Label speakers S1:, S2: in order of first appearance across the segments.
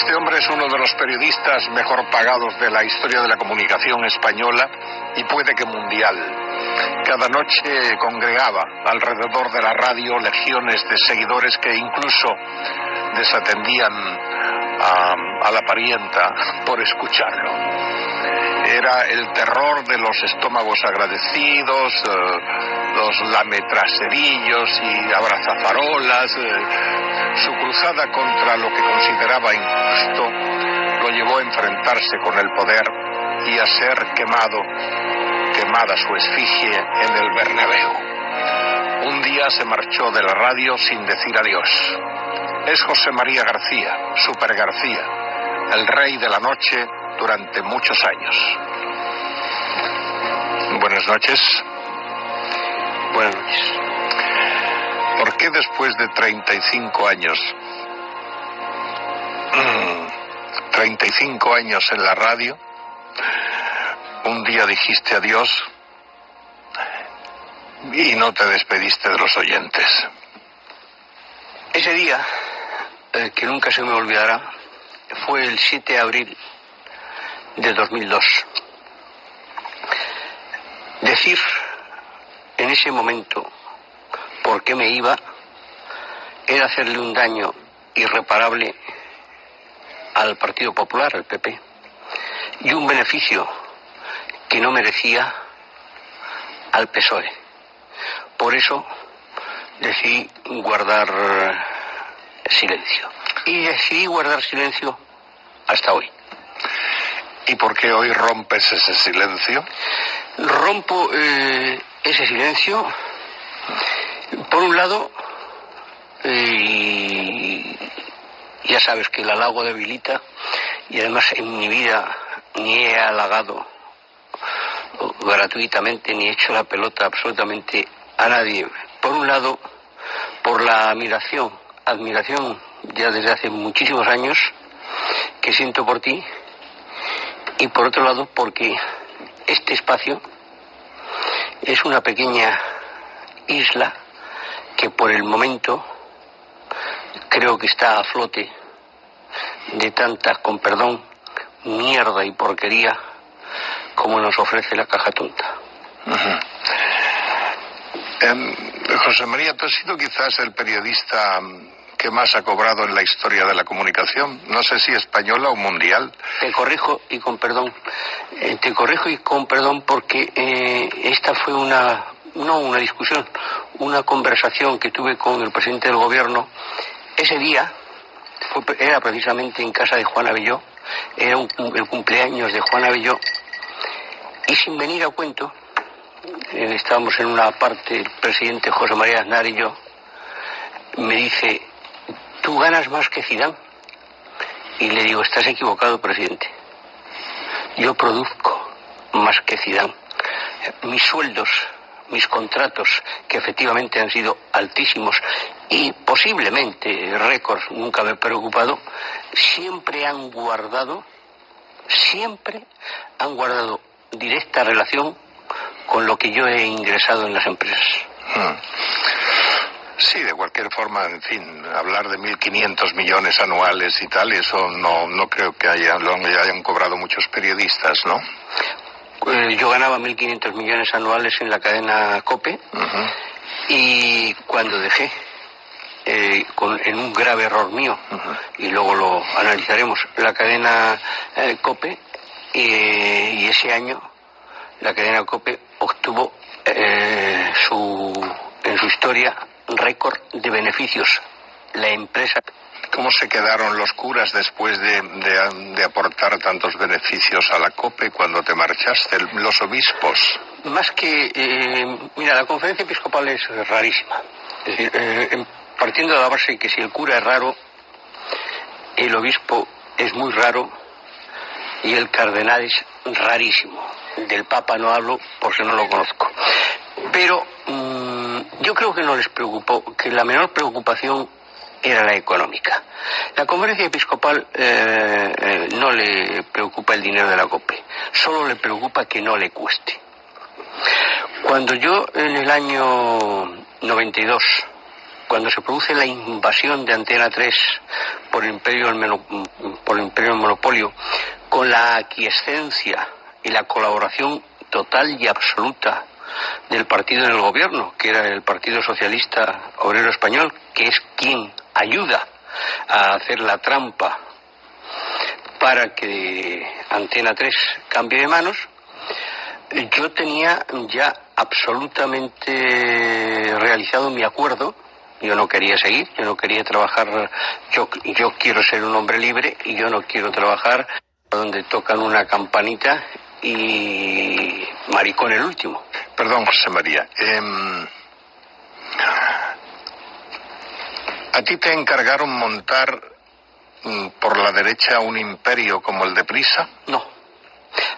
S1: Este hombre es uno de los periodistas mejor pagados de la historia de la comunicación española y puede que mundial. Cada noche congregaba alrededor de la radio legiones de seguidores que incluso desatendían a la parienta por escucharlo. Era el terror de los estómagos agradecidos, los lametraserillos y abrazafarolas. Su cruzada contra lo que consideraba injusto lo llevó a enfrentarse con el poder y a ser quemada su efigie en el Bernabéu. Un día se marchó de la radio sin decir adiós. Es José María García, Super García, el rey de la noche durante muchos años. Buenas noches.
S2: Buenas noches.
S1: ¿Por qué después de 35 años, 35 años en la radio, un día dijiste adiós y no te despediste de los oyentes?
S2: Ese día, que nunca se me olvidará, fue el 7 de abril de 2002. Decir en ese momento por qué me iba era hacerle un daño irreparable al Partido Popular, al PP, y un beneficio que no merecía al PSOE. Por eso decidí guardar silencio. Y decidí guardar silencio hasta hoy.
S1: ¿Y por qué hoy rompes ese silencio?
S2: Rompo ese silencio, por un lado, ya sabes que el halago debilita, y además en mi vida ni he halagado gratuitamente ni he hecho la pelota absolutamente a nadie. Por un lado, por la admiración ya desde hace muchísimos años que siento por ti, y por otro lado porque este espacio es una pequeña isla que por el momento creo que está a flote de tanta, con perdón, mierda y porquería como nos ofrece la caja tonta.
S1: Uh-huh. José María, tú has sido quizás el periodista que más ha cobrado en la historia de la comunicación, no sé si española o mundial.
S2: Te corrijo y con perdón. Porque esta fue no una discusión, una conversación que tuve con el presidente del gobierno. Ese día era precisamente en casa de Juan Abelló, era el cumpleaños de Juan Abelló, y sin venir a cuento, estábamos en una parte, el presidente José María Aznar y yo, me dice: ¿tú ganas más que Zidane? Y le digo: estás equivocado, presidente. Yo produzco más que Zidane. Mis sueldos, mis contratos, que efectivamente han sido altísimos y posiblemente récords, nunca me he preocupado, siempre han guardado directa relación con lo que yo he ingresado en las empresas.
S1: Sí, de cualquier forma, en fin, hablar de 1.500 millones anuales y tal, eso no creo que hayan cobrado muchos periodistas, ¿no?
S2: Yo ganaba 1.500 millones anuales en la cadena COPE, uh-huh. Y cuando dejé, en un grave error mío, uh-huh. Y luego lo analizaremos, la cadena COPE, y ese año la cadena COPE obtuvo en su historia récord de beneficios. La empresa.
S1: ¿Cómo se quedaron los curas después de aportar tantos beneficios a la COPE cuando te marchaste? Los obispos.
S2: Más que... mira, la conferencia episcopal es rarísima. Es decir, partiendo de la base que si el cura es raro, el obispo es muy raro y el cardenal es rarísimo. Del Papa no hablo porque no lo conozco. Pero yo creo que no les preocupó, que la menor preocupación era la económica. La conferencia episcopal no le preocupa el dinero de la COPE, solo le preocupa que no le cueste. Cuando yo en el año 92, cuando se produce la invasión de Antena 3 por el Imperio por el imperio del monopolio, con la aquiescencia y la colaboración total y absoluta del partido en el gobierno, que era el Partido Socialista Obrero Español, que es quien ayuda a hacer la trampa para que Antena 3 cambie de manos, yo tenía ya absolutamente realizado mi acuerdo. Yo no quería seguir, yo no quería trabajar, yo quiero ser un hombre libre y yo no quiero trabajar donde tocan una campanita y maricón el último.
S1: Perdón, José María. ¿A ti te encargaron montar por la derecha un imperio como el de Prisa?
S2: No,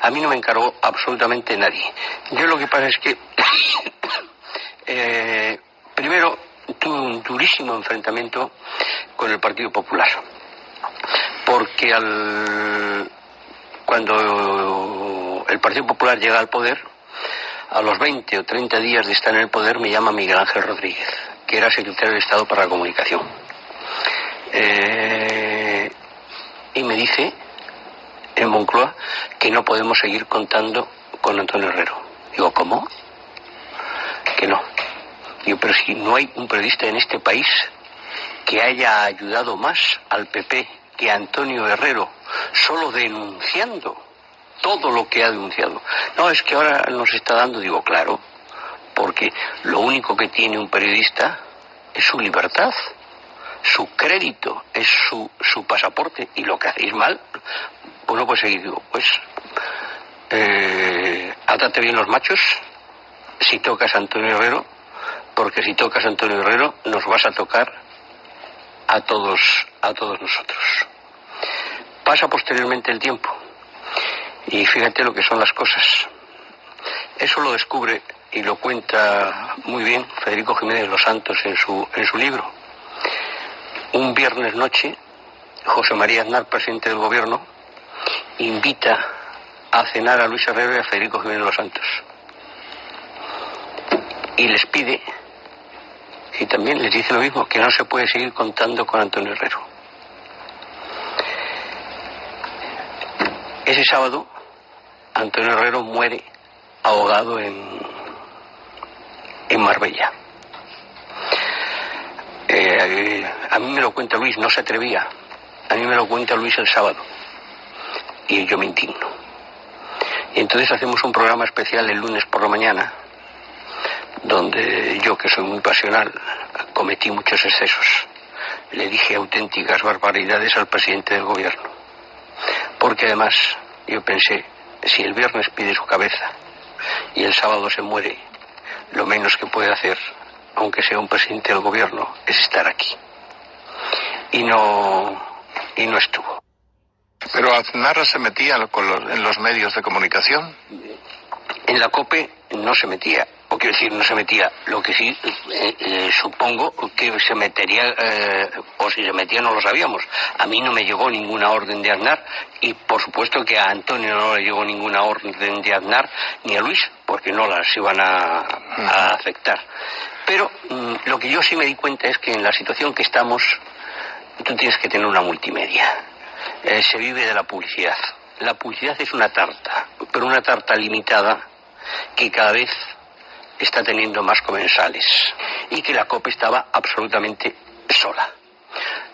S2: a mí no me encargó absolutamente nadie. Yo lo que pasa es que primero tuve un durísimo enfrentamiento con el Partido Popular, porque cuando el Partido Popular llega al poder, a los 20 o 30 días de estar en el poder, me llama Miguel Ángel Rodríguez, que era secretario de Estado para la Comunicación, y me dice en Moncloa que no podemos seguir contando con Antonio Herrero. Digo, ¿cómo? Que no. Digo, pero si no hay un periodista en este país que haya ayudado más al PP que Antonio Herrero, solo denunciando todo lo que ha denunciado. No, es que ahora nos está dando, digo, claro, porque lo único que tiene un periodista es su libertad, su crédito, es su pasaporte, y lo que hacéis mal, pues no puede seguir. Digo, pues átate bien los machos si tocas a Antonio Herrero, porque si tocas a Antonio Herrero nos vas a tocar a todos nosotros. Pasa posteriormente el tiempo y fíjate lo que son las cosas. Eso lo descubre y lo cuenta muy bien Federico Jiménez Los Santos en su libro. Un viernes noche, José María Aznar, presidente del gobierno, invita a cenar a Luis Herrero y a Federico Jiménez Los Santos. Y les pide, y también les dice lo mismo, que no se puede seguir contando con Antonio Herrero. Ese sábado, Antonio Herrero muere ahogado en Marbella. A mí me lo cuenta Luis, no se atrevía. A mí me lo cuenta Luis el sábado. Y yo me indigno. Y entonces hacemos un programa especial el lunes por la mañana, donde yo, que soy muy pasional, cometí muchos excesos. Le dije auténticas barbaridades al presidente del gobierno. Porque además yo pensé, si el viernes pide su cabeza y el sábado se muere, lo menos que puede hacer, aunque sea un presidente del gobierno, es estar aquí. Y no estuvo.
S1: ¿Pero Aznar se metía en los medios de comunicación?
S2: En la COPE no se metía, o quiero decir, no se metía. Lo que sí, supongo que se metería, o si se metía no lo sabíamos. A mí no me llegó ninguna orden de Aznar, y por supuesto que a Antonio no le llegó ninguna orden de Aznar, ni a Luis, porque no las iban a afectar. Pero lo que yo sí me di cuenta es que en la situación que estamos, tú tienes que tener una multimedia. Se vive de la publicidad. La publicidad es una tarta, pero una tarta limitada que cada vez está teniendo más comensales, y que la COPE estaba absolutamente sola.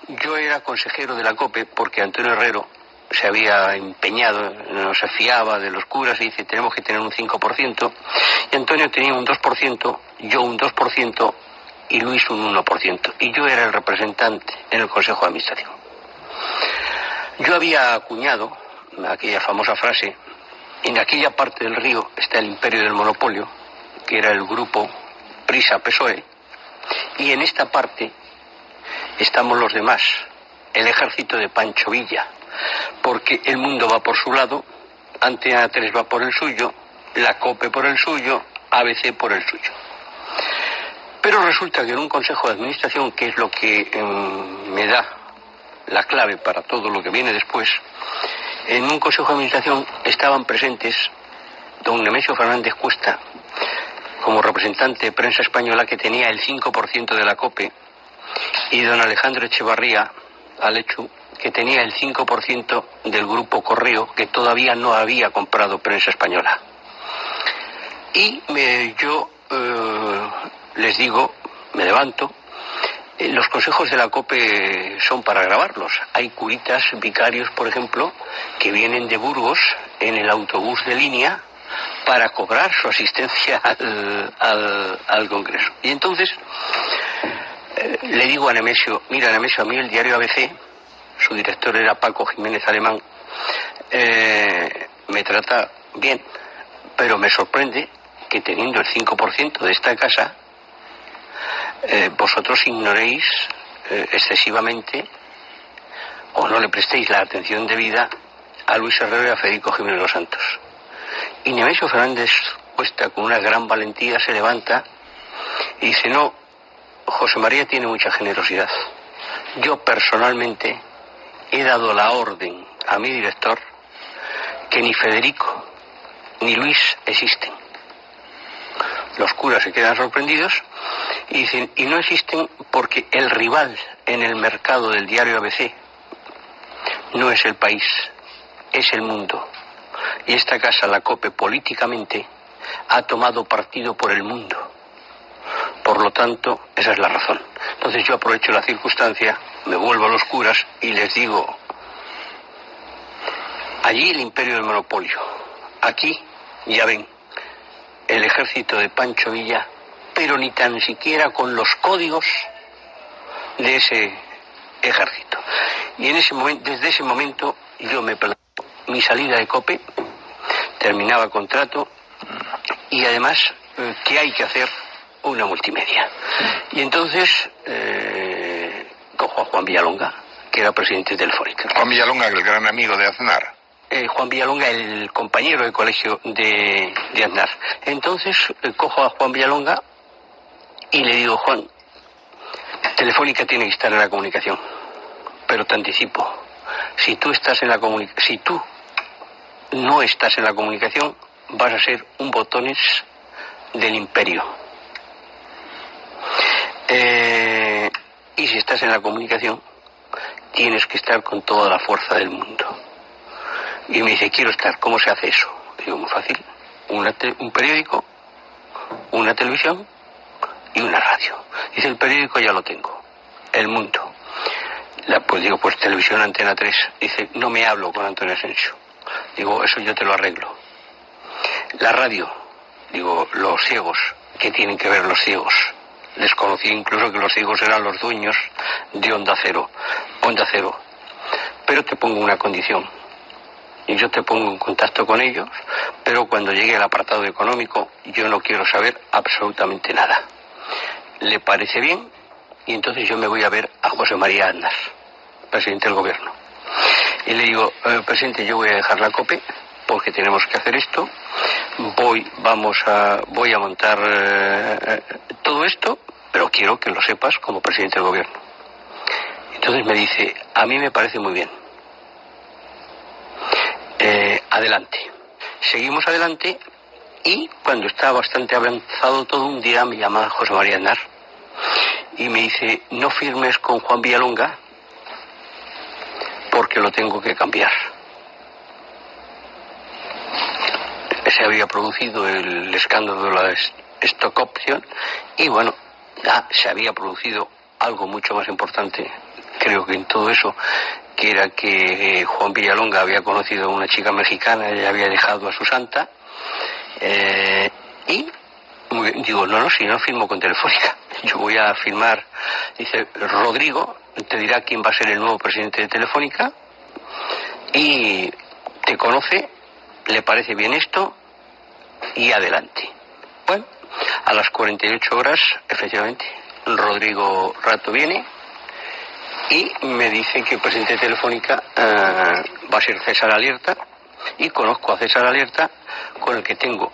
S2: Yo era consejero de la COPE porque Antonio Herrero se había empeñado, no se fiaba de los curas, y dice, tenemos que tener un 5%, y Antonio tenía un 2%, yo un 2%, y Luis un 1%, y yo era el representante en el Consejo de Administración. Yo había acuñado aquella famosa frase: en aquella parte del río está el imperio del monopolio, que era el grupo Prisa-PSOE, y en esta parte estamos los demás, el ejército de Pancho Villa, porque el mundo va por su lado, Antena 3 va por el suyo, la COPE por el suyo, ABC por el suyo. Pero resulta que en un consejo de administración, que es lo que me da la clave para todo lo que viene después, en un consejo de administración estaban presentes don Nemesio Fernández Cuesta, como representante de prensa española, que tenía el 5% de la COPE, y don Alejandro Echevarría Alechu, que tenía el 5% del grupo Correo, que todavía no había comprado prensa española. Y yo les digo, me levanto, los consejos de la COPE son para grabarlos. Hay curitas, vicarios, por ejemplo, que vienen de Burgos en el autobús de línea para cobrar su asistencia al Congreso. Y entonces le digo a Nemesio, mira Nemesio, a mí el diario ABC, su director era Paco Jiménez Alemán, me trata bien, pero me sorprende que teniendo el 5% de esta casa, vosotros ignoréis excesivamente o no le prestéis la atención debida a Luis Herrero y a Federico Jiménez Los Santos. Y Nemesio Fernández Cuesta, con una gran valentía, se levanta y dice, no, José María tiene mucha generosidad. Yo personalmente he dado la orden a mi director que ni Federico ni Luis existen. Los curas se quedan sorprendidos y dicen, y no existen porque el rival en el mercado del diario ABC no es el país, es el mundo. Y esta casa, la COPE, políticamente ha tomado partido por el mundo. Por lo tanto, esa es la razón. Entonces yo aprovecho la circunstancia, me vuelvo a los curas y les digo, allí el imperio del monopolio, aquí, ya ven, el ejército de Pancho Villa, pero ni tan siquiera con los códigos de ese ejército. Y en ese momento, desde ese momento, yo me planteo mi salida de COPE, terminaba el contrato y además que hay que hacer una multimedia. Y entonces cojo a Juan Villalonga, que era presidente de Telefónica.
S1: Juan Villalonga, el gran amigo de Aznar.
S2: Juan Villalonga, el compañero de colegio de Aznar. Entonces cojo a Juan Villalonga y le digo, Juan, Telefónica tiene que estar en la comunicación, pero te anticipo, si tú no estás en la comunicación, vas a ser un botones del imperio. Y si estás en la comunicación, tienes que estar con toda la fuerza del mundo. Y me dice, quiero estar. ¿Cómo se hace eso? Digo, muy fácil. Un periódico, una televisión y una radio. Dice, el periódico ya lo tengo. El Mundo. Pues digo, pues televisión, Antena 3. Dice, no me hablo con Antonio Asensio. Digo, eso yo te lo arreglo. La radio. Digo, los ciegos. ¿Qué tienen que ver los ciegos? Desconocí incluso que los ciegos eran los dueños de Onda Cero. Pero te pongo una condición. Y yo te pongo en contacto con ellos, pero cuando llegue el apartado económico, yo no quiero saber absolutamente nada. ¿Le parece bien? Y entonces yo me voy a ver a José María Aznar, presidente del gobierno. Y le digo, presidente, yo voy a dejar la COPE porque tenemos que hacer esto. Voy a montar todo esto, pero quiero que lo sepas como presidente del gobierno. Entonces me dice, a mí me parece muy bien. Adelante. Seguimos adelante y cuando está bastante avanzado todo, un día me llama José María Aznar y me dice, no firmes con Juan Villalonga porque lo tengo que cambiar. Se había producido el escándalo de la stock option y bueno, se había producido algo mucho más importante, creo que en todo eso, que era que Juan Villalonga había conocido a una chica mexicana y había dejado a su santa, y digo, no, si no firmo con Telefónica, yo voy a firmar. Dice, Rodrigo te dirá quién va a ser el nuevo presidente de Telefónica y te conoce, le parece bien esto y adelante. Bueno, a las 48 horas, efectivamente, Rodrigo Rato viene y me dice que el presidente de Telefónica va a ser César Alierta, y conozco a César Alierta, con el que tengo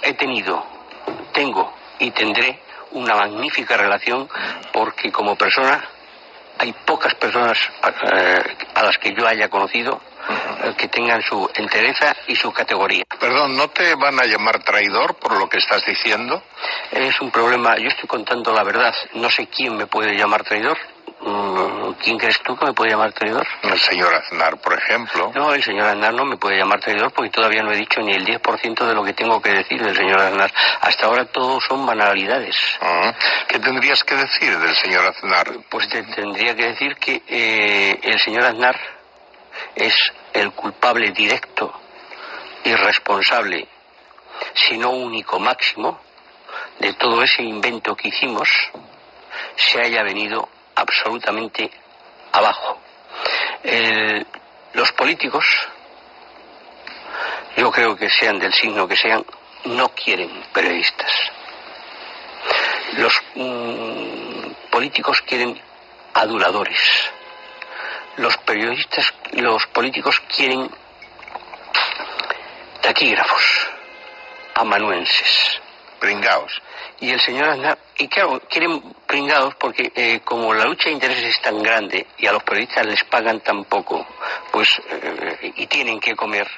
S2: y tendré una magnífica relación, porque como persona hay pocas personas a las que yo haya conocido que tengan su entereza y su categoría.
S1: Perdón, ¿no te van a llamar traidor por lo que estás diciendo?
S2: Es un problema, yo estoy contando la verdad, no sé quién me puede llamar traidor, ¿Quién crees tú que me puede llamar traidor?
S1: El señor Aznar, por ejemplo.
S2: No, el señor Aznar no me puede llamar traidor porque todavía no he dicho ni el 10% de lo que tengo que decir del señor Aznar. Hasta ahora todo son banalidades.
S1: ¿Qué tendrías que decir del señor Aznar?
S2: Pues te tendría que decir que el señor Aznar es el culpable directo y responsable, si no único máximo, de todo ese invento que hicimos se haya venido absolutamente abajo. Los políticos, yo creo que sean del signo que sean, no quieren periodistas. Los políticos quieren aduladores. Los políticos quieren taquígrafos, amanuenses.
S1: Pringaos.
S2: Y el señor Aznar, y claro, quieren pringados porque como la lucha de intereses es tan grande y a los periodistas les pagan tan poco, pues y tienen que comer,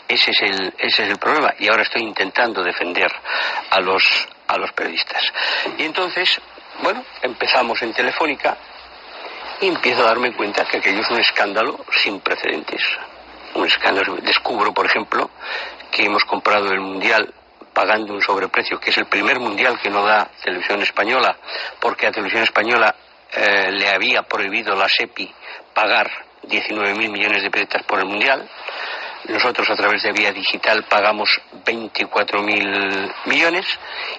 S2: ese es el problema. Y ahora estoy intentando defender a los periodistas. Y entonces, bueno, empezamos en Telefónica y empiezo a darme cuenta que aquello es un escándalo sin precedentes. Un escándalo. Descubro, por ejemplo, que hemos comprado el Mundial pagando un sobreprecio, que es el primer mundial que no da Televisión Española, porque a Televisión Española le había prohibido la SEPI pagar 19.000 millones de pesetas por el mundial. Nosotros a través de Vía Digital pagamos 24.000 millones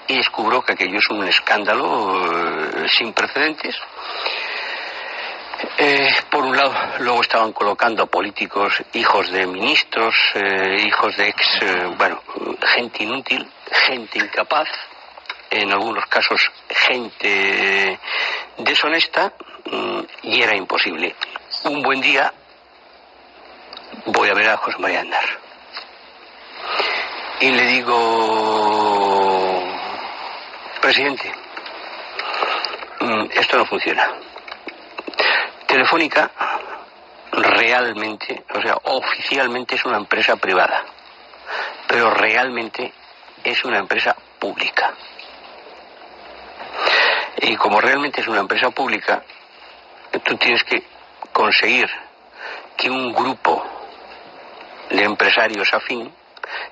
S2: y descubro que aquello es un escándalo sin precedentes. Por un lado, luego estaban colocando a políticos, hijos de ministros, hijos de gente inútil, gente incapaz, en algunos casos gente deshonesta, y era imposible. Un buen día voy a ver a José María Aznar y le digo: presidente, esto no funciona. Telefónica realmente, o sea, oficialmente es una empresa privada, pero realmente es una empresa pública. Y como realmente es una empresa pública, tú tienes que conseguir que un grupo de empresarios afín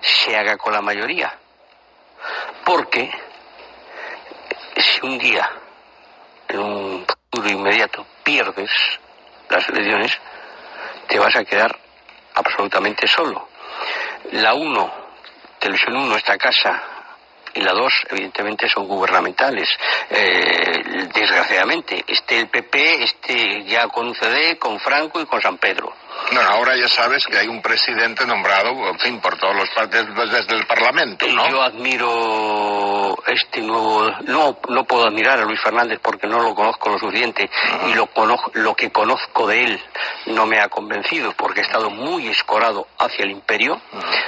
S2: se haga con la mayoría. Porque si un día, en un futuro inmediato, pierdes las elecciones, te vas a quedar absolutamente solo. La 1, Televisión 1, esta casa, y la 2, evidentemente, son gubernamentales. Desgraciadamente, el PP, ya con UCD, con Franco y con San Pedro.
S1: Bueno, ahora ya sabes que hay un presidente nombrado, en fin, por todos los partidos desde el Parlamento, ¿no?
S2: Yo admiro no puedo admirar a Luis Fernández porque no lo conozco lo suficiente, y lo que conozco de él no me ha convencido porque ha estado muy escorado hacia el imperio.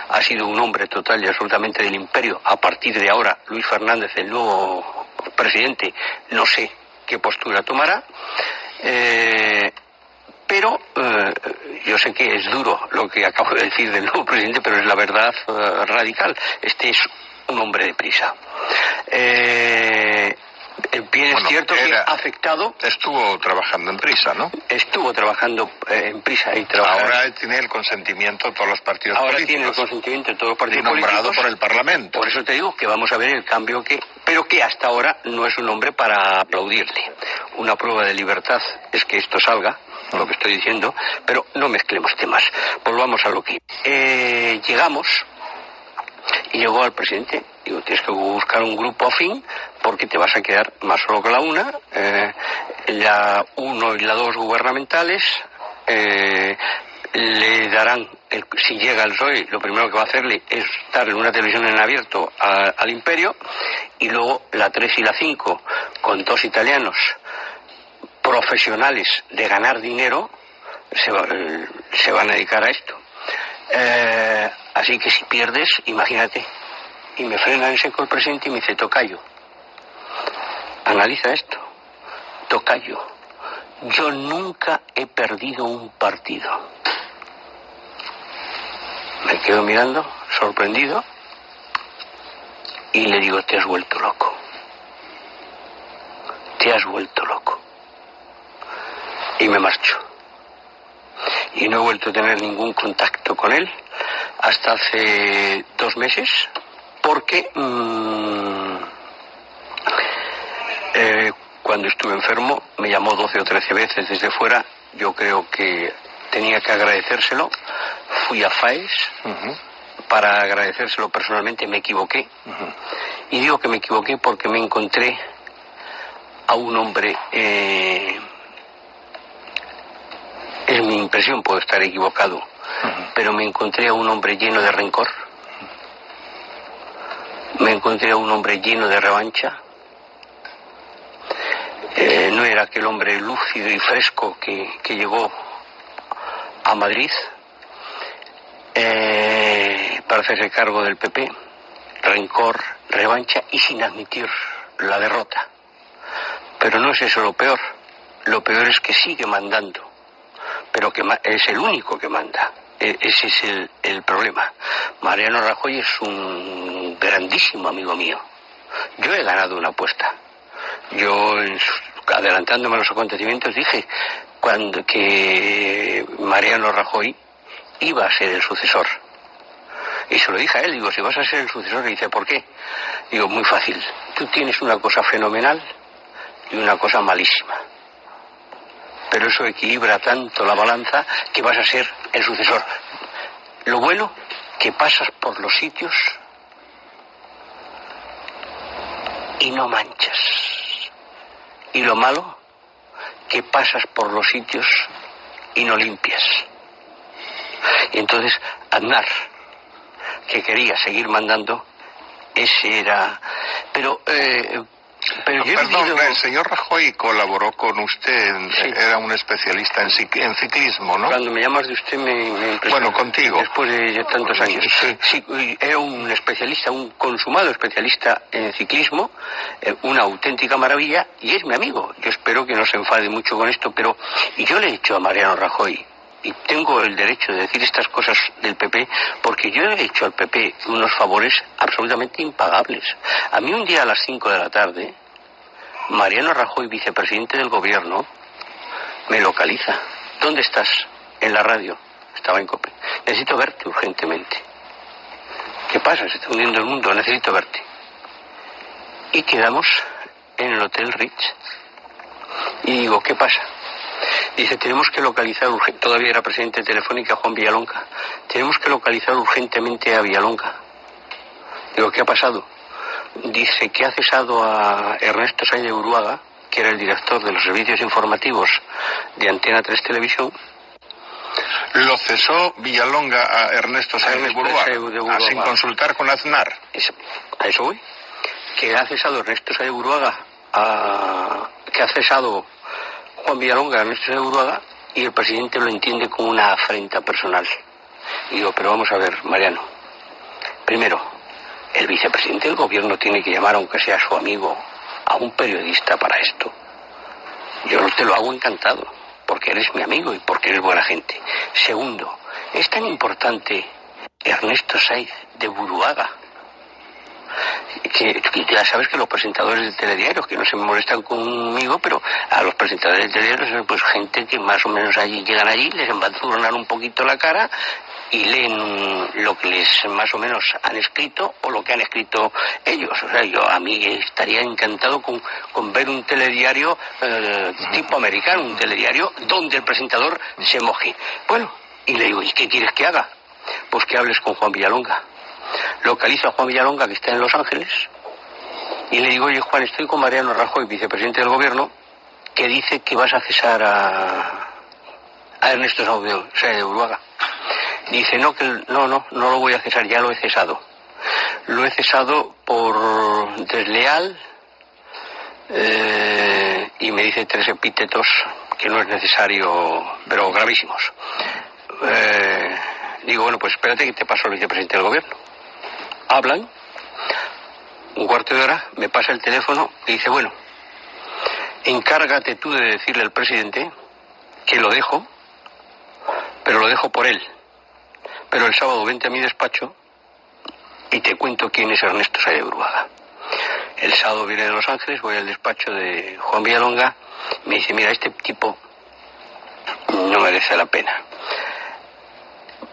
S2: Ha sido un hombre total y absolutamente del imperio. A partir de ahora, Luis Fernández, el nuevo presidente, no sé qué postura tomará. Pero yo sé que es duro lo que acabo de decir del nuevo presidente, pero es la verdad radical. Este es un hombre de prisa. Bien, es cierto que ha afectado.
S1: Estuvo trabajando en Prisa, ¿no?
S2: Estuvo trabajando en Prisa y
S1: ahora tiene el consentimiento de todos los partidos políticos.
S2: Ahora tiene el consentimiento de todos los partidos
S1: políticos. Y nombrado
S2: políticos,
S1: por el Parlamento.
S2: Por eso te digo que vamos a ver el cambio pero que hasta ahora no es un hombre para aplaudirle. Una prueba de libertad es que esto salga, lo que estoy diciendo, pero no mezclemos temas. Volvamos a lo que llegamos. Y llegó al presidente, digo, tienes que buscar un grupo afín porque te vas a quedar más solo que la 1, la 1 y la 2 gubernamentales, le darán, si llega el PSOE, lo primero que va a hacerle es dar una televisión en abierto al imperio, y luego la 3 y la 5, con 2 italianos profesionales de ganar dinero, se van a dedicar a esto. Así que si pierdes, imagínate. Y me frena en seco el presidente y me dice: tocayo, analiza esto. Tocayo, yo nunca he perdido un partido. Me quedo mirando, sorprendido, y le digo: te has vuelto loco. Te has vuelto loco. y me marcho. Y no he vuelto a tener ningún contacto con él hasta hace 2 meses, porque cuando estuve enfermo me llamó 12 o 13 veces desde fuera. Yo creo que tenía que agradecérselo. Fui a FAES para agradecérselo personalmente. Me equivoqué. Y digo que me equivoqué porque me encontré a un hombre, es mi impresión, puedo estar equivocado, pero me encontré a un hombre lleno de rencor, me encontré a un hombre lleno de revancha. No era aquel hombre lúcido y fresco que llegó a Madrid para hacerse cargo del PP. Rencor, revancha y sin admitir la derrota. Pero no es eso lo peor. Lo peor es que sigue mandando, pero que es el único que manda. Ese es el problema. Mariano Rajoy es un grandísimo amigo mío. Yo he ganado una apuesta. Yo, adelantándome a los acontecimientos, dije que Mariano Rajoy iba a ser el sucesor. Y se lo dije a él, digo, si vas a ser el sucesor, y dice, ¿por qué? Digo, muy fácil. Tú tienes una cosa fenomenal y una cosa malísima. Pero eso equilibra tanto la balanza que vas a ser el sucesor. Lo bueno, que pasas por los sitios y no manchas. Y lo malo, que pasas por los sitios y no limpias. Y entonces, Aznar, que quería seguir mandando, ese era... Pero yo
S1: perdón, el señor Rajoy colaboró con usted, sí. Era un especialista en ciclismo, ¿no?
S2: Cuando me llamas de usted me impresiona.
S1: Bueno, contigo.
S2: Después de tantos años.
S1: Sí.
S2: Sí, era un especialista, un consumado especialista en ciclismo, una auténtica maravilla, y es mi amigo. Yo espero que no se enfade mucho con esto, pero... Y yo le he dicho a Mariano Rajoy, y tengo el derecho de decir estas cosas del PP, porque yo he hecho al PP unos favores absolutamente impagables. A mí un día a las 5 de la tarde, Mariano Rajoy, vicepresidente del gobierno, me localiza. ¿Dónde estás? En la radio. Estaba en COPE. Necesito verte urgentemente. ¿Qué pasa? Se está hundiendo el mundo. Necesito verte. Y quedamos en el Hotel Ritz. Y digo, ¿qué pasa? Dice, tenemos que localizar todavía era presidente de Telefónica, Juan Villalonga. Tenemos que localizar urgentemente a Villalonga. Digo, ¿qué ha pasado? Dice que ha cesado a Ernesto Sáenz de Buruaga, que era el director de los servicios informativos de Antena 3 Televisión.
S1: ¿Lo cesó Villalonga a Ernesto Sáenz de Buruaga? Sin consultar con Aznar.
S2: A eso voy. Que ha cesado Ernesto Sáenz de Buruaga, que ha cesado Juan Villalonga, Ernesto Sáenz de Buruaga, y el presidente lo entiende como una afrenta personal. Y digo, pero vamos a ver, Mariano. Primero, el vicepresidente del gobierno tiene que llamar, aunque sea su amigo, a un periodista para esto. Yo te lo hago encantado, porque eres mi amigo y porque eres buena gente. Segundo, es tan importante Ernesto Sáenz de Buruaga, que ya sabes que los presentadores de telediarios, que no se molestan conmigo, pero a los presentadores de telediarios, pues gente que más o menos allí llegan allí, les embadurnan un poquito la cara y leen lo que les más o menos han escrito o lo que han escrito ellos. O sea, a mí estaría encantado con ver un telediario tipo americano, un telediario donde el presentador se moje. Bueno, y le digo, ¿y qué quieres que haga? Pues que hables con Juan Villalonga. Localizo a Juan Villalonga, que está en Los Ángeles, y le digo, oye Juan, estoy con Mariano Rajoy, vicepresidente del gobierno, que dice que vas a cesar a Ernesto Sáenz de Buruaga. Dice, no lo voy a cesar, ya lo he cesado. Lo he cesado por desleal, y me dice 3 epítetos que no es necesario, pero gravísimos. Digo, bueno, pues espérate que te paso al vicepresidente del gobierno. Hablan, un cuarto de hora, me pasa el teléfono y dice, bueno, encárgate tú de decirle al presidente que lo dejo, pero lo dejo por él. Pero el sábado vente a mi despacho y te cuento quién es Ernesto Sáenz de Buruaga. El sábado viene de Los Ángeles, voy al despacho de Juan Villalonga, me dice, mira, este tipo no merece la pena.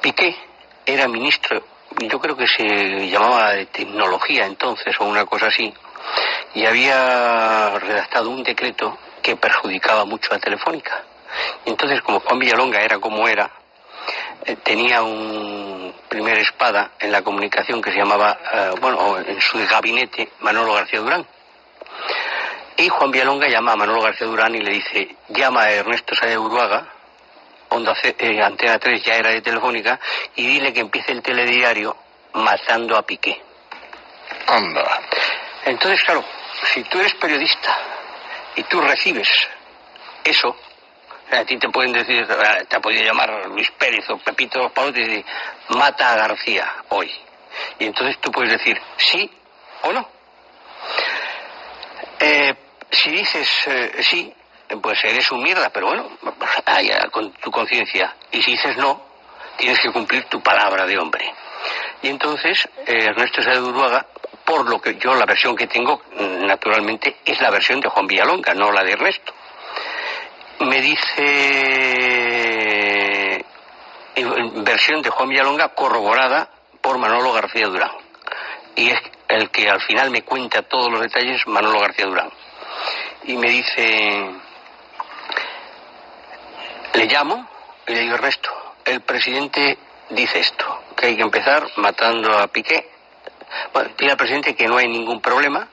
S2: Piqué era ministro, yo creo que se llamaba de tecnología entonces o una cosa así, y había redactado un decreto que perjudicaba mucho a Telefónica. Y entonces, como Juan Villalonga era como era, tenía un primer espada en la comunicación que se llamaba, en su gabinete, Manolo García Durán. Y Juan Villalonga llama a Manolo García Durán y le dice: llama a Ernesto Sáez de Uruaga, Antena 3 ya era de Telefónica, y dile que empiece el telediario matando a Piqué.
S1: Anda.
S2: Entonces, claro, si tú eres periodista y tú recibes eso, a ti te pueden decir, te ha podido llamar Luis Pérez o Pepito Palote y decir: mata a García hoy. Y entonces tú puedes decir sí o no. Si dices sí, pues eres un mierda, pero bueno, con tu conciencia. Y si dices no, tienes que cumplir tu palabra de hombre. Y entonces Ernesto Sáez de Uruaga, por lo que yo, la versión que tengo, naturalmente, es la versión de Juan Villalonga, no la de Ernesto. Me dice versión de Juan Villalonga corroborada por Manolo García Durán. Y es el que al final me cuenta todos los detalles, Manolo García Durán. Y me dice, le llamo y le digo: Ernesto, el presidente dice esto, que hay que empezar matando a Piqué. Bueno, dile al presidente que no hay ningún problema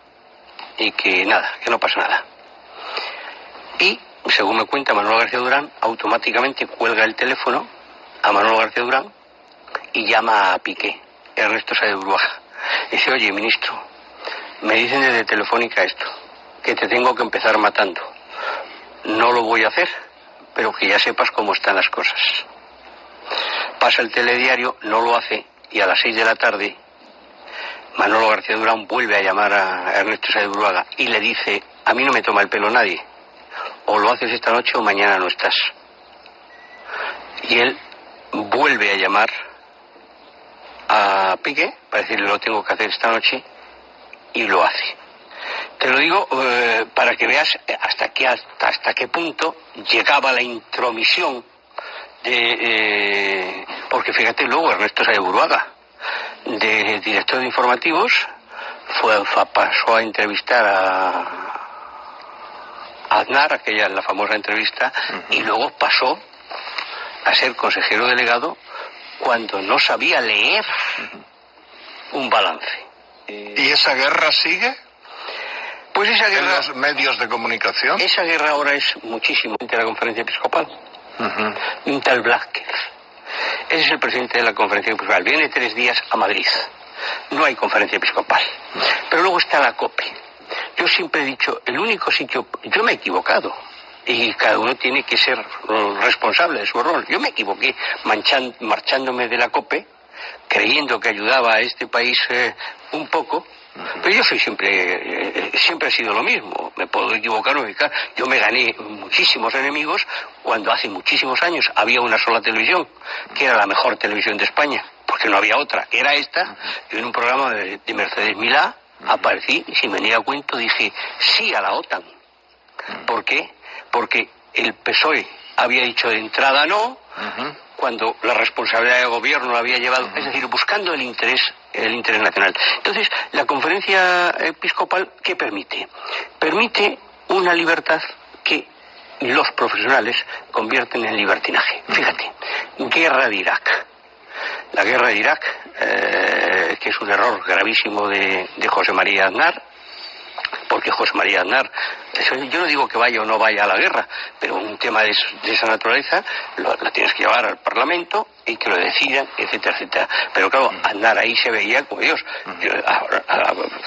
S2: y que nada, que no pasa nada. Y, según me cuenta Manolo García Durán, automáticamente cuelga el teléfono a Manolo García Durán y llama a Piqué, Ernesto Sáez de Uruaga. Dice: oye, ministro, me dicen desde Telefónica esto, que te tengo que empezar matando. No lo voy a hacer, pero que ya sepas cómo están las cosas. Pasa el telediario, no lo hace, y a las 6 de la tarde Manolo García Durán vuelve a llamar a Ernesto Sáez de Uruaga y le dice: a mí no me toma el pelo nadie, o lo haces esta noche o mañana no estás. Y él vuelve a llamar a Piqué para decirle: lo tengo que hacer esta noche, y lo hace. Te lo digo para que veas hasta qué punto llegaba la intromisión porque fíjate, luego Ernesto Sáez de Uruaga, de director de informativos, pasó a entrevistar a Aznar, aquella la famosa entrevista, y luego pasó a ser consejero delegado cuando no sabía leer un balance.
S1: ¿Y esa guerra sigue?
S2: Pues esa guerra,
S1: en los medios de comunicación.
S2: Esa guerra ahora es muchísimo de la conferencia episcopal. Un tal Blázquez. Ese es el presidente de la conferencia episcopal. Viene 3 días a Madrid. No hay conferencia episcopal. Pero luego está la COPE. Yo siempre he dicho, el único sitio... Yo me he equivocado. Y cada uno tiene que ser responsable de su rol. Yo me equivoqué marchándome de la COPE, creyendo que ayudaba a este país un poco. Pero yo soy siempre he sido lo mismo. Me puedo equivocar o equivocar. Yo me gané muchísimos enemigos cuando hace muchísimos años había una sola televisión, que era la mejor televisión de España, porque no había otra, que era esta. Yo en un programa de Mercedes Milá aparecí y sin venir a cuento dije sí a la OTAN. ¿Por qué? Porque el PSOE había dicho de entrada no, cuando la responsabilidad del gobierno la había llevado, es decir, buscando el interés nacional. Entonces, la conferencia episcopal, ¿qué permite? Permite una libertad que los profesionales convierten en libertinaje. Fíjate, guerra de Irak. La guerra de Irak, que es un error gravísimo de José María Aznar, porque José María Aznar, yo no digo que vaya o no vaya a la guerra, pero un tema de esa naturaleza lo tienes que llevar al Parlamento y que lo decidan, etcétera, etcétera. Pero claro, Aznar ahí se veía como Dios.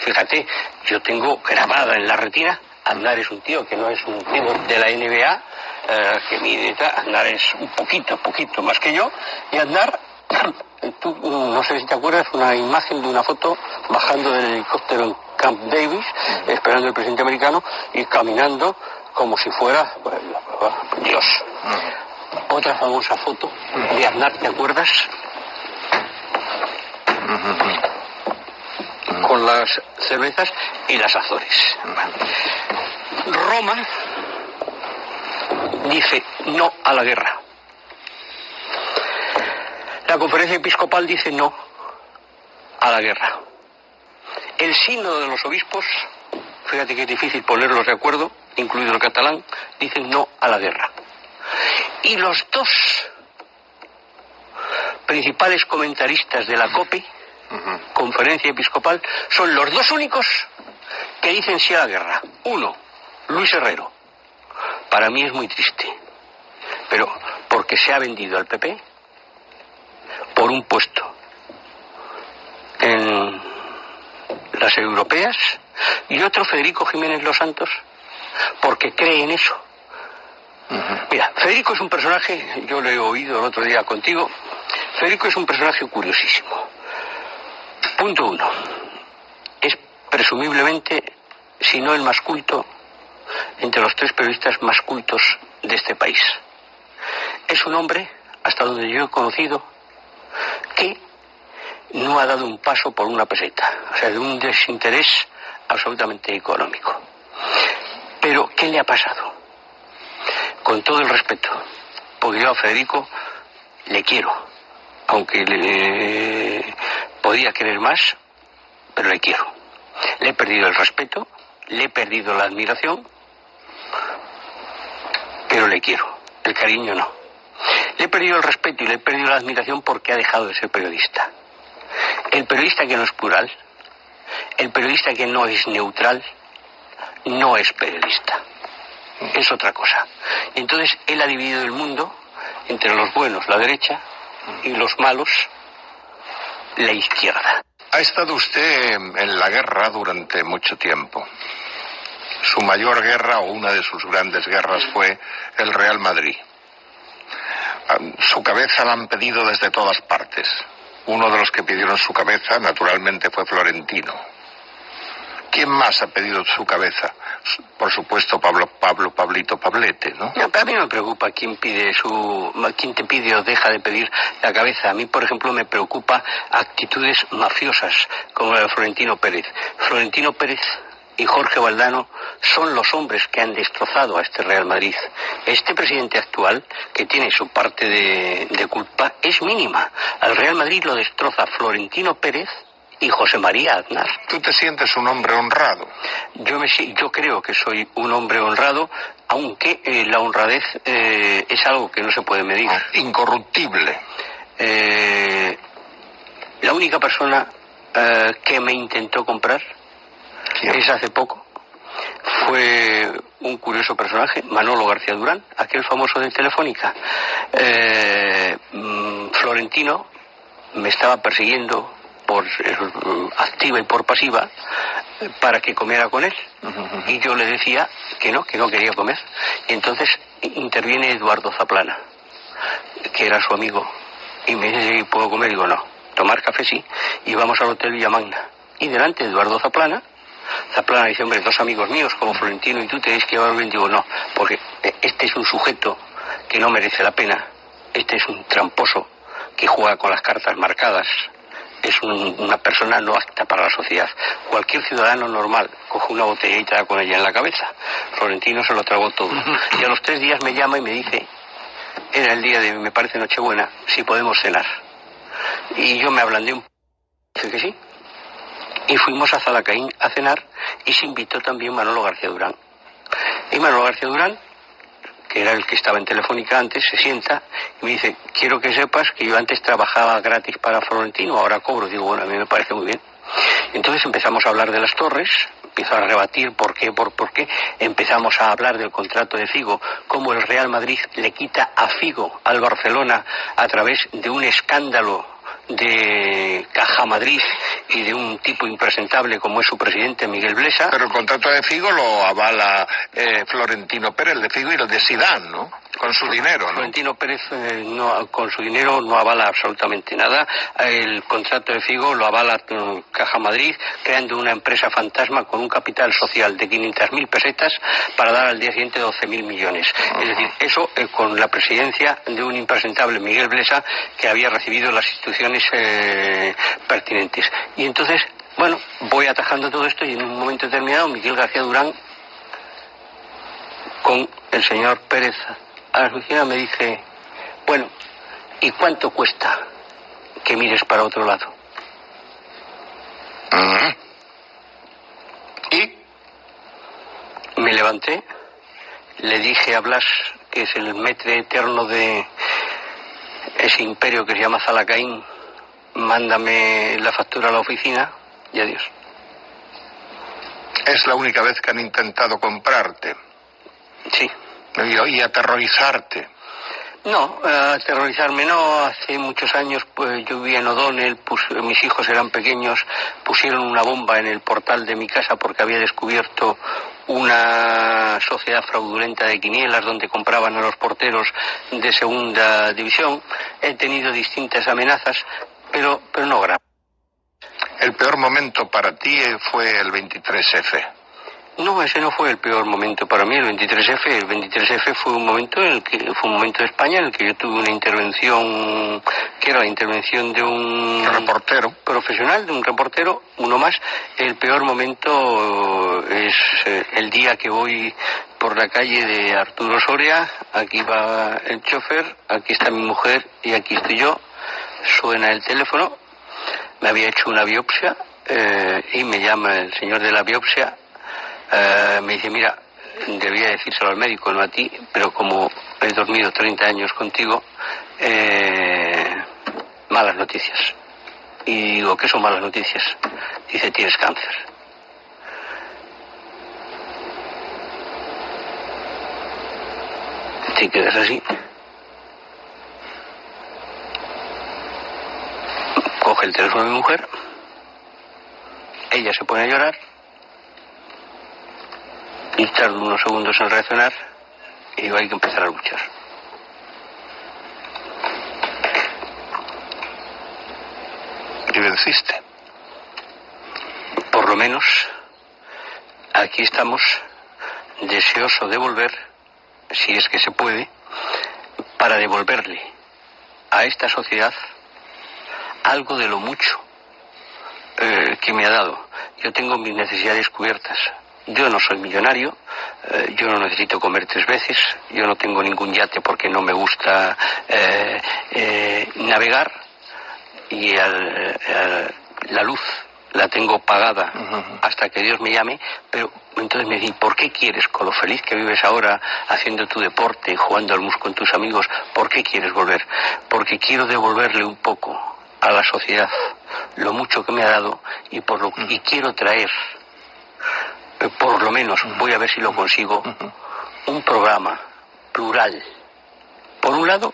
S2: Fíjate, yo tengo grabada en la retina, Aznar es un tío que no es un tío de la NBA, que mide, Aznar es un poquito más que yo, y Aznar, tú no sé si te acuerdas, una imagen de una foto bajando del helicóptero en Camp Davis, esperando al presidente americano y caminando como si fuera Dios. Otra famosa foto de Aznar, ¿te acuerdas? Con las cervezas y las Azores. Roma dice no a la guerra. La conferencia episcopal dice no a la guerra. El sínodo de los obispos, fíjate que es difícil ponerlos de acuerdo, incluido el catalán, dicen no a la guerra. Y los dos principales comentaristas de la COPE, conferencia episcopal, son los dos únicos que dicen sí a la guerra. Uno, Luis Herrero. Para mí es muy triste, pero porque se ha vendido al PP por un puesto en las europeas, y otro, Federico Jiménez Los Santos, porque cree en eso. Mira, Federico es un personaje, yo lo he oído el otro día contigo, Federico es un personaje curiosísimo. Punto uno, es presumiblemente, si no el más culto, entre los 3 periodistas más cultos de este país. Es un hombre, hasta donde yo he conocido, que no ha dado un paso por una peseta, o sea, de un desinterés absolutamente económico. Pero, ¿qué le ha pasado? Con todo el respeto, porque yo a Federico le quiero, aunque le podía querer más, pero le quiero. Le he perdido el respeto, le he perdido la admiración, pero le quiero, el cariño no. Le he perdido el respeto y le he perdido la admiración porque ha dejado de ser periodista. El periodista que no es plural, el periodista que no es neutral, no es periodista. Es otra cosa. Entonces él ha dividido el mundo entre los buenos, la derecha, y los malos, la izquierda.
S1: Ha estado usted en la guerra durante mucho tiempo. Su mayor guerra, o una de sus grandes guerras, fue el Real Madrid. Su cabeza la han pedido desde todas partes. Uno de los que pidieron su cabeza, naturalmente, fue Florentino. ¿Quién más ha pedido su cabeza? Por supuesto, Pablito Pablete, ¿no?
S2: No, a mí no me preocupa quién te pide o deja de pedir la cabeza. A mí, por ejemplo, me preocupa actitudes mafiosas, como la de Florentino Pérez. Florentino Pérez y Jorge Valdano son los hombres que han destrozado a este Real Madrid. Este presidente actual, que tiene su parte de culpa, es mínima. Al Real Madrid lo destroza Florentino Pérez y José María Aznar.
S1: ¿Tú te sientes un hombre honrado?
S2: Yo creo que soy un hombre honrado, aunque la honradez es algo que no se puede medir.
S1: Incorruptible.
S2: La única persona que me intentó comprar,
S1: ¿quién?
S2: Es hace poco, fue un curioso personaje, Manolo García Durán, aquel famoso de Telefónica. Florentino me estaba persiguiendo por activa y por pasiva para que comiera con él, y yo le decía que no quería comer, y entonces interviene Eduardo Zaplana, que era su amigo, y me dice si puedo comer. Digo no, tomar café sí, y vamos al Hotel Villamagna, y delante de Eduardo Zaplana dice, hombre, 2 amigos míos como Florentino y tú tenéis que llevar bien. Digo no, porque este es un sujeto que no merece la pena, este es un tramposo que juega con las cartas marcadas, es una persona no apta para la sociedad. Cualquier ciudadano normal coge una botella y te da con ella en la cabeza. Florentino se lo tragó todo. Y a los 3 días me llama y me dice, era el día de, me parece, Nochebuena, si podemos cenar. Y yo me ablandé un poco, dije que sí. Y fuimos a Zalacaín a cenar, y se invitó también Manolo García Durán. Y Manolo García Durán, que era el que estaba en Telefónica antes, se sienta y me dice, quiero que sepas que yo antes trabajaba gratis para Florentino, ahora cobro. Digo, bueno, a mí me parece muy bien. Entonces empezamos a hablar de las torres, empiezo a rebatir por qué, empezamos a hablar del contrato de Figo, cómo el Real Madrid le quita a Figo al Barcelona a través de un escándalo de Caja Madrid y de un tipo impresentable como es su presidente Miguel Blesa.
S1: Pero el contrato de Figo lo avala Florentino Pérez, el de Figo y el de Zidane, ¿no? Con su dinero, ¿no?
S2: Florentino Pérez con su dinero no avala absolutamente nada. El contrato de Figo lo avala Caja Madrid, creando una empresa fantasma con un capital social de 500.000 pesetas para dar al día siguiente 12.000 millones. Es decir, eso con la presidencia de un impresentable Miguel Blesa, que había recibido las instituciones pertinentes. Y entonces, bueno, voy atajando todo esto, y en un momento determinado Miguel García Durán con el señor Pérez a la oficina me dice, bueno, ¿y cuánto cuesta que mires para otro lado.
S1: ¿Y?
S2: Me levanté, le dije a Blas, que es el maître eterno de ese imperio que se llama Zalacaín, mándame la factura a la oficina y adiós.
S1: Es la única vez que han intentado comprarte.
S2: Sí.
S1: Y aterrorizarte.
S2: No, aterrorizarme no. Hace muchos años, pues yo vivía en O'Donnell, mis hijos eran pequeños, pusieron una bomba en el portal de mi casa porque había descubierto una sociedad fraudulenta de quinielas donde compraban a los porteros de segunda división. He tenido distintas amenazas, pero no graves.
S1: El peor momento para ti fue el 23F.
S2: No, ese no fue el peor momento para mí, el 23F. El 23F fue un momento de España en el que yo tuve una intervención que era la intervención de un
S1: reportero
S2: profesional, de un reportero, uno más. El peor momento es el día que voy por la calle de Arturo Soria, aquí va el chofer, aquí está mi mujer y aquí estoy yo. Suena el teléfono, me había hecho una biopsia y me llama el señor de la biopsia. Me dice, mira, debía decírselo al médico, no a ti, pero como he dormido 30 años contigo, malas noticias. Y digo, ¿qué son malas noticias? Dice, tienes cáncer. Te quedas así. Coge el teléfono de mi mujer, ella se pone a llorar, y tardo unos segundos en reaccionar y digo, hay que empezar a luchar.
S1: ¿Y venciste?
S2: Por lo menos aquí estamos, deseoso de volver, si es que se puede, para devolverle a esta sociedad algo de lo mucho que me ha dado. Yo tengo mis necesidades cubiertas. Yo no soy millonario, yo no necesito comer 3 veces, yo no tengo ningún yate porque no me gusta navegar, y la luz la tengo pagada hasta que Dios me llame, pero entonces me dicen, ¿por qué quieres, con lo feliz que vives ahora haciendo tu deporte, jugando al mus con tus amigos, por qué quieres volver? Porque quiero devolverle un poco a la sociedad lo mucho que me ha dado y quiero traer, por lo menos, voy a ver si lo consigo, un programa plural. Por un lado,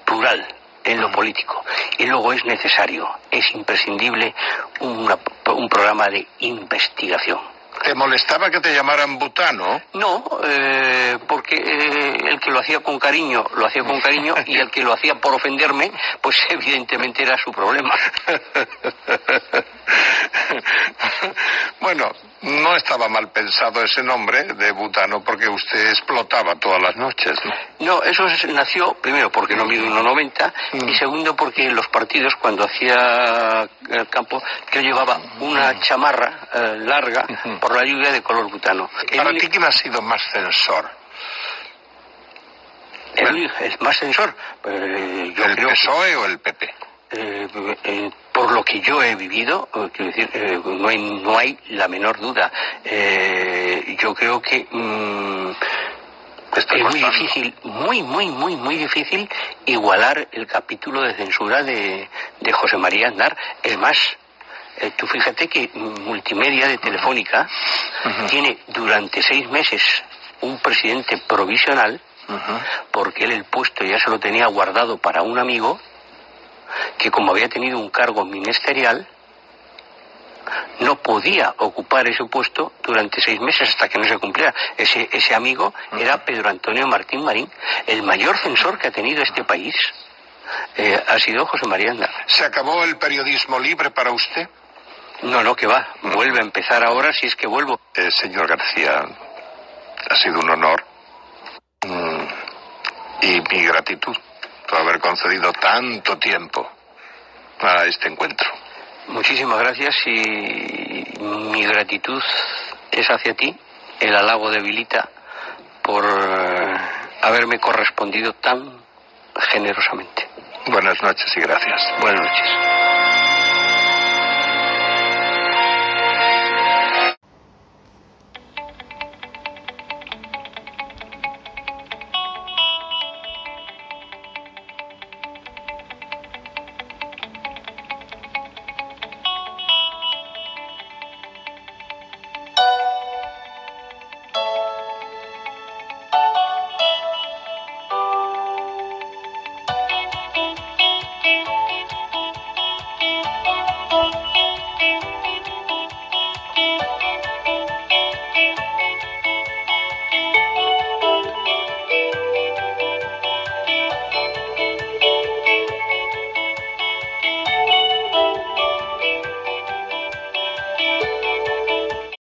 S2: plural en lo político, y luego es necesario, es imprescindible un programa de investigación.
S1: ¿Te molestaba que te llamaran Butano?
S2: No, porque el que lo hacía con cariño, y el que lo hacía por ofenderme, pues evidentemente era su problema.
S1: Bueno, no estaba mal pensado ese nombre de Butano porque usted explotaba todas las noches, ¿no?
S2: No, eso nació primero porque no mido 1,90 y segundo porque en los partidos, cuando hacía el campo, yo llevaba una chamarra larga por la lluvia de color butano.
S1: ¿Para ti quién ha sido más censor?
S2: ¿El más censor? Yo
S1: ¿El
S2: creo
S1: PSOE o el PP?
S2: Por lo que yo he vivido, quiero decir, no hay la menor duda. Yo creo que es muy difícil, muy difícil igualar el capítulo de censura de José María Aznar. Es más, tú fíjate que Multimedia de Telefónica tiene durante 6 meses un presidente provisional, porque él el puesto ya se lo tenía guardado para un amigo que, como había tenido un cargo ministerial, no podía ocupar ese puesto durante 6 meses hasta que no se cumpliera. Ese amigo era Pedro Antonio Martín Marín. El mayor censor que ha tenido este país ha sido José María Aznar.
S1: ¿Se acabó el periodismo libre para usted?
S2: No, que va. Vuelve a empezar ahora, si es que vuelvo.
S1: Señor García, ha sido un honor y mi gratitud por haber concedido tanto tiempo a este encuentro.
S2: Muchísimas gracias, y mi gratitud es hacia ti, el halago de Vilita, por haberme correspondido tan generosamente.
S1: Buenas noches y gracias.
S2: Buenas noches.